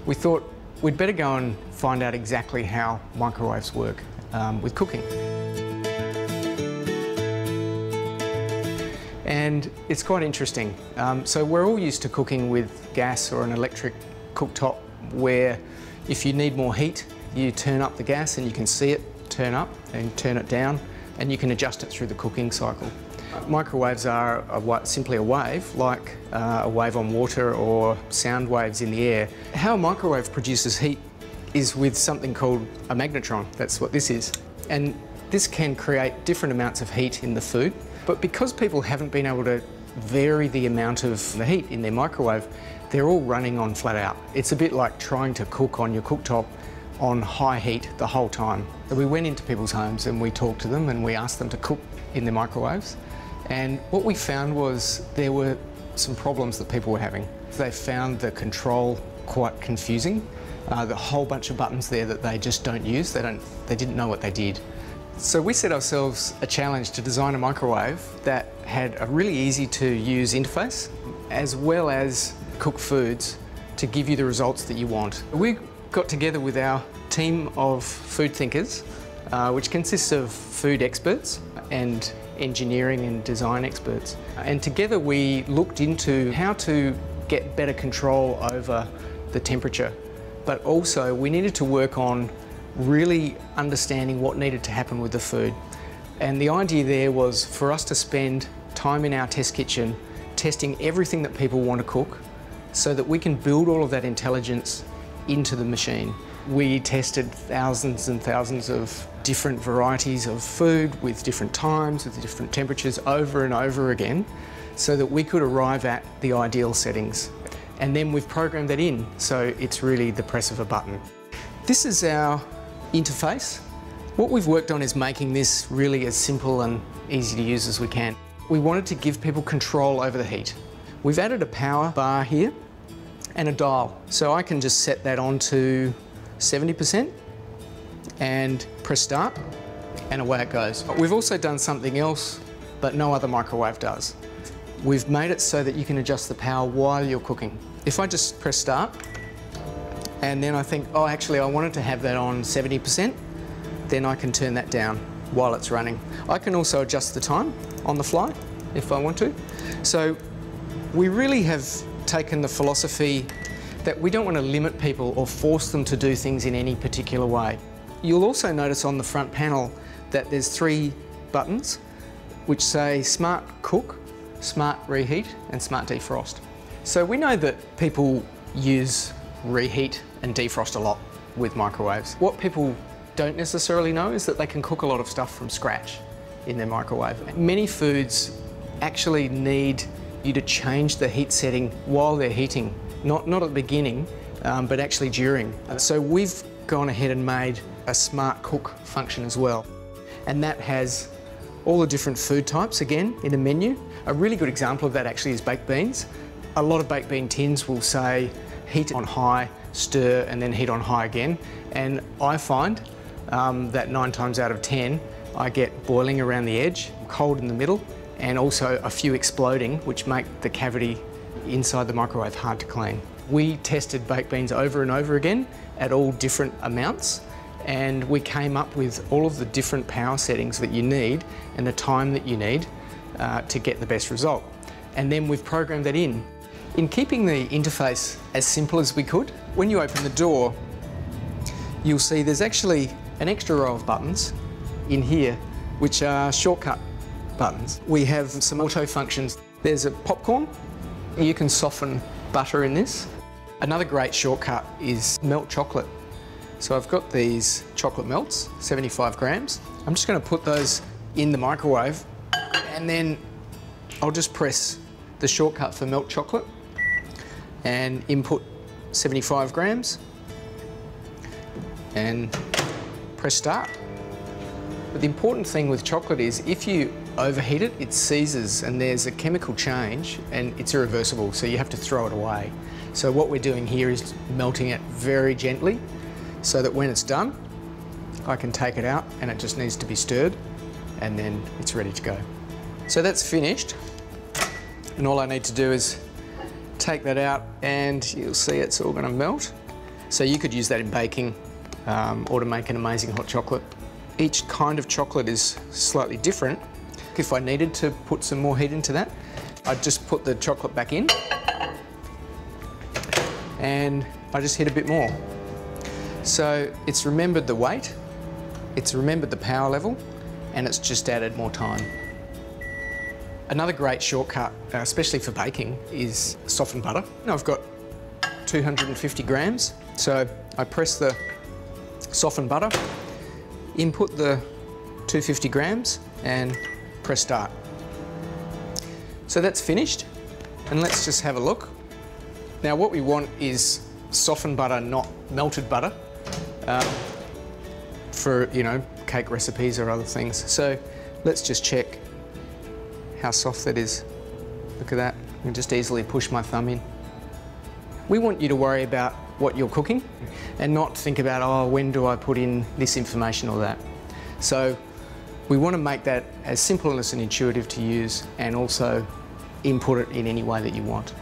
we thought we'd better go and find out exactly how microwaves work with cooking. And it's quite interesting. So we're all used to cooking with gas or an electric cooktop where if you need more heat, you turn up the gas and you can see it turn up and turn it down, and you can adjust it through the cooking cycle. Microwaves are simply a wave, like a wave on water or sound waves in the air. How a microwave produces heat is with something called a magnetron. That's what this is. And this can create different amounts of heat in the food. But because people haven't been able to vary the amount of the heat in their microwave, they're all running on flat out. It's a bit like trying to cook on your cooktop on high heat the whole time. So we went into people's homes and we talked to them and we asked them to cook in their microwaves. And what we found was there were some problems that people were having. They found the control quite confusing. The whole bunch of buttons there that they just don't use. They didn't know what they did. So we set ourselves a challenge to design a microwave that had a really easy to use interface, as well as cook foods to give you the results that you want. We got together with our team of food thinkers, which consists of food experts and engineering and design experts. And together we looked into how to get better control over the temperature, but also we needed to work on really understanding what needed to happen with the food. And the idea there was for us to spend time in our test kitchen testing everything that people want to cook so that we can build all of that intelligence into the machine. We tested thousands and thousands of different varieties of food with different times, with different temperatures over and over again so that we could arrive at the ideal settings. And then we've programmed that in, so it's really the press of a button. This is our interface. What we've worked on is making this really as simple and easy to use as we can. We wanted to give people control over the heat. We've added a power bar here and a dial. So I can just set that on to 70% and press start, and away it goes. We've also done something else that no other microwave does. We've made it so that you can adjust the power while you're cooking. If I just press start, and then I think, oh, actually I wanted to have that on 70%, then I can turn that down while it's running. I can also adjust the time on the fly if I want to. So we really have taken the philosophy that we don't want to limit people or force them to do things in any particular way. You'll also notice on the front panel that there's 3 buttons which say Smart Cook, Smart Reheat and Smart Defrost. So we know that people use reheat and defrost a lot with microwaves. What people don't necessarily know is that they can cook a lot of stuff from scratch in their microwave. Many foods actually need you to change the heat setting while they're heating, not at the beginning, but actually during. So we've gone ahead and made a Smart Cook function as well. And that has all the different food types, again, in a menu. A really good example of that actually is baked beans. A lot of baked bean tins will say heat on high, stir, and then heat on high again. And I find that 9 times out of 10, I get boiling around the edge, cold in the middle, and also a few exploding, which make the cavity inside the microwave hard to clean. We tested baked beans over and over again at all different amounts, and we came up with all of the different power settings that you need and the time that you need to get the best result. And then we've programmed that in. In keeping the interface as simple as we could, when you open the door, you'll see there's actually an extra row of buttons in here, which are shortcut buttons. We have some auto functions. There's a popcorn. You can soften butter in this. Another great shortcut is melt chocolate. So I've got these chocolate melts, 75 grams. I'm just going to put those in the microwave, and then I'll just press the shortcut for melt chocolate and input 75 grams and press start. But the important thing with chocolate is if you overheat it, it seizes and there's a chemical change and it's irreversible, so you have to throw it away. So what we're doing here is melting it very gently so that when it's done, I can take it out and it just needs to be stirred and then it's ready to go. So that's finished, and all I need to do is take that out and you'll see it's all going to melt. So you could use that in baking or to make an amazing hot chocolate. Each kind of chocolate is slightly different. If I needed to put some more heat into that, I'd just put the chocolate back in and I just hit a bit more. So it's remembered the weight, it's remembered the power level, and it's just added more time. Another great shortcut, especially for baking, is softened butter. Now I've got 250 grams, so I press the softened butter, input the 250 grams, and press start. So that's finished, and let's just have a look. Now what we want is softened butter, not melted butter, for, you know, cake recipes or other things. So let's just check how soft that is. Look at that. I can just easily push my thumb in. We want you to worry about what you're cooking and not think about, oh, when do I put in this information or that. So we want to make that as simple and intuitive to use, and also input it in any way that you want.